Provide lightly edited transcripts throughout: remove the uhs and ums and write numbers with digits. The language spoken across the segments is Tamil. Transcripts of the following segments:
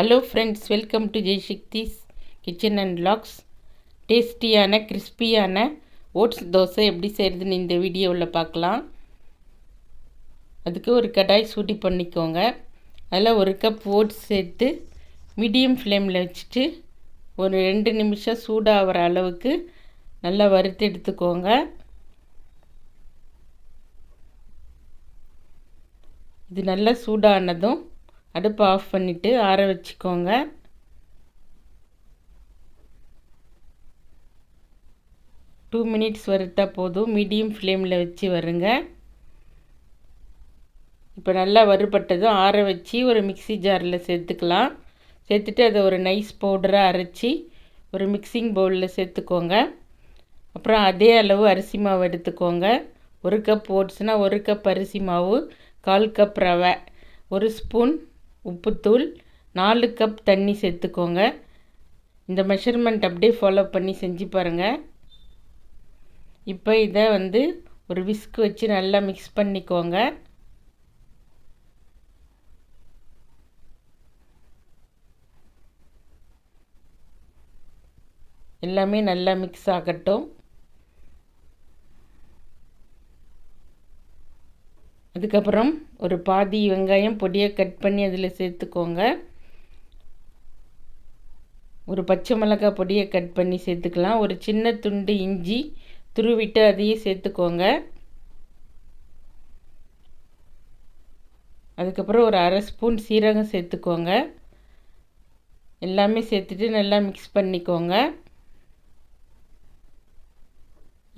Hello friends, welcome to Jaisakthi's kitchen and vlogs. டேஸ்டியான கிறிஸ்பியான ஓட்ஸ் தோசை எப்படி செய்கிறதுன்னு இந்த வீடியோவில் பார்க்கலாம். அதுக்கு ஒரு கடாய் சூடி பண்ணிக்கோங்க. அதில் ஒரு கப் ஓட்ஸ் சேர்த்து மீடியம் ஃப்ளேமில் வச்சுட்டு ஒரு 2 நிமிஷம் சூடாகிற அளவுக்கு நல்லா வறுத்து எடுத்துக்கோங்க. இது நல்லா சூடானதும் அடுப்பை ஆஃப் பண்ணிவிட்டு ஆற வச்சுக்கோங்க. டூ மினிட்ஸ் வறுத்தா போதும். மீடியம் ஃப்ளேமில் வச்சு வருங்க. இப்போ நல்லா வறுபட்டதும் ஆற வச்சு ஒரு மிக்ஸி ஜாரில் சேர்த்துக்கலாம். சேர்த்துட்டு அதை ஒரு நைஸ் பவுடராக அரைச்சி ஒரு மிக்சிங் பவுலில் சேர்த்துக்கோங்க. அப்புறம் அதே அளவு அரிசி மாவு எடுத்துக்கோங்க. 1 கப் ஓட்ஸ்னால் 1 கப் அரிசி மாவு, 1/4 கப் ரவை, 1 ஸ்பூன் உப்புத்தூள், 4 கப் தண்ணி சேர்த்துக்கோங்க. இந்த மெஷர்மெண்ட் அப்படியே ஃபாலோ பண்ணி செஞ்சு பாருங்கள். இப்போ இதை ஒரு விஸ்க் வச்சு நல்லா மிக்ஸ் பண்ணிக்கோங்க. எல்லாமே நல்லா மிக்ஸ் ஆகட்டும். அதுக்கப்புறம் ஒரு பாதி வெங்காயம் பொடியை கட் பண்ணி அதில் சேர்த்துக்கோங்க. ஒரு பச்சை மிளகாய் பொடியை கட் பண்ணி சேர்த்துக்கலாம். ஒரு சின்ன துண்டு இஞ்சி துருவிட்டு அதையும் சேர்த்துக்கோங்க. அதுக்கப்புறம் ஒரு 1/2 ஸ்பூன் சீரகம் சேர்த்துக்கோங்க. எல்லாமே சேர்த்துட்டு நல்லா மிக்ஸ் பண்ணிக்கோங்க.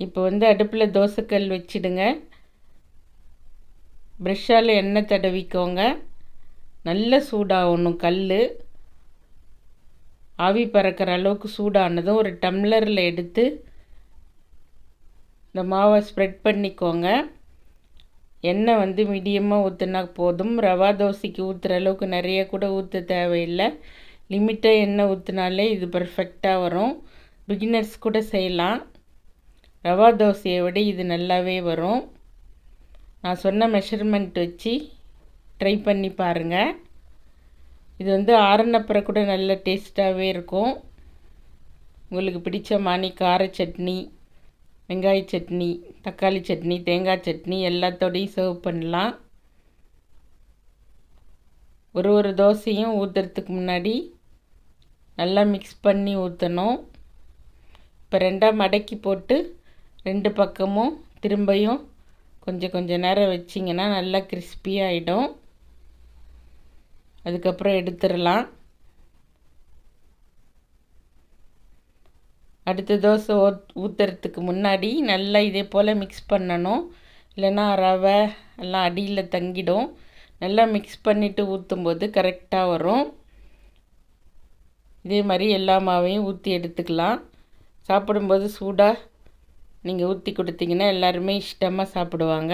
இப்போ அடுப்பில் தோசைக்கல் வச்சிடுங்க. ப்ரெஷ்ஷால் எண்ணெய் தடவிக்கோங்க. நல்ல சூடாகணும். கல் ஆவி பறக்கிற அளவுக்கு சூடானதும் ஒரு டம்ளரில் எடுத்து இந்த மாவை ஸ்ப்ரெட் பண்ணிக்கோங்க. எண்ணெய் மீடியமாக ஊற்றினா போதும். ரவா தோசைக்கு ஊற்றுற அளவுக்கு நிறைய கூட ஊற்ற தேவையில்லை. லிமிட்டாக எண்ணெய் ஊற்றினாலே இது பர்ஃபெக்டாக வரும். பிகினர்ஸ் கூட செய்யலாம். ரவா தோசையை விட இது நல்லாவே வரும். நான் சொன்ன மெஷர்மெண்ட் வச்சு ட்ரை பண்ணி பாருங்கள். இது ஆறுனப்புறம் கூட நல்ல டேஸ்ட்டாகவே இருக்கும். உங்களுக்கு பிடிச்ச மானி கார சட்னி, வெங்காய சட்னி, தக்காளி சட்னி, தேங்காய் சட்னி எல்லாத்தோடையும் சர்வ் பண்ணலாம். ஒரு தோசையும் ஊற்றுறதுக்கு முன்னாடி நல்லா மிக்ஸ் பண்ணி ஊற்றணும். இப்போ 2ஆக மடக்கி போட்டு 2 பக்கமும் திரும்பியும் கொஞ்சம் நேரம் வச்சிங்கன்னா நல்லா கிறிஸ்பியாகிடும். அதுக்கப்புறம் எடுத்துடலாம். அடுத்த தோசை ஊற்றுறதுக்கு முன்னாடி நல்லா இதே போல் மிக்ஸ் பண்ணணும். இல்லைன்னா ரவை எல்லாம் அடியில் தங்கிடும். நல்லா மிக்ஸ் பண்ணிவிட்டு ஊற்றும்போது கரெக்டாக வரும். இதே மாதிரி எல்லா மாவையும் ஊற்றி எடுத்துக்கலாம். சாப்பிடும்போது சூடாக நீங்கள் ஊற்றி கொடுத்தீங்கன்னா எல்லாருமே இஷ்டமாக சாப்பிடுவாங்க.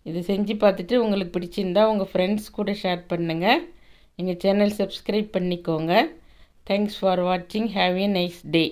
இது செஞ்சு பார்த்துட்டு உங்களுக்கு பிடிச்சிருந்தா உங்கள் ஃப்ரெண்ட்ஸ் கூட ஷேர் பண்ணுங்கள். எங்கள் சேனல் சப்ஸ்கிரைப் பண்ணிக்கோங்க. தேங்க்ஸ் ஃபார் வாட்சிங். Have a nice day.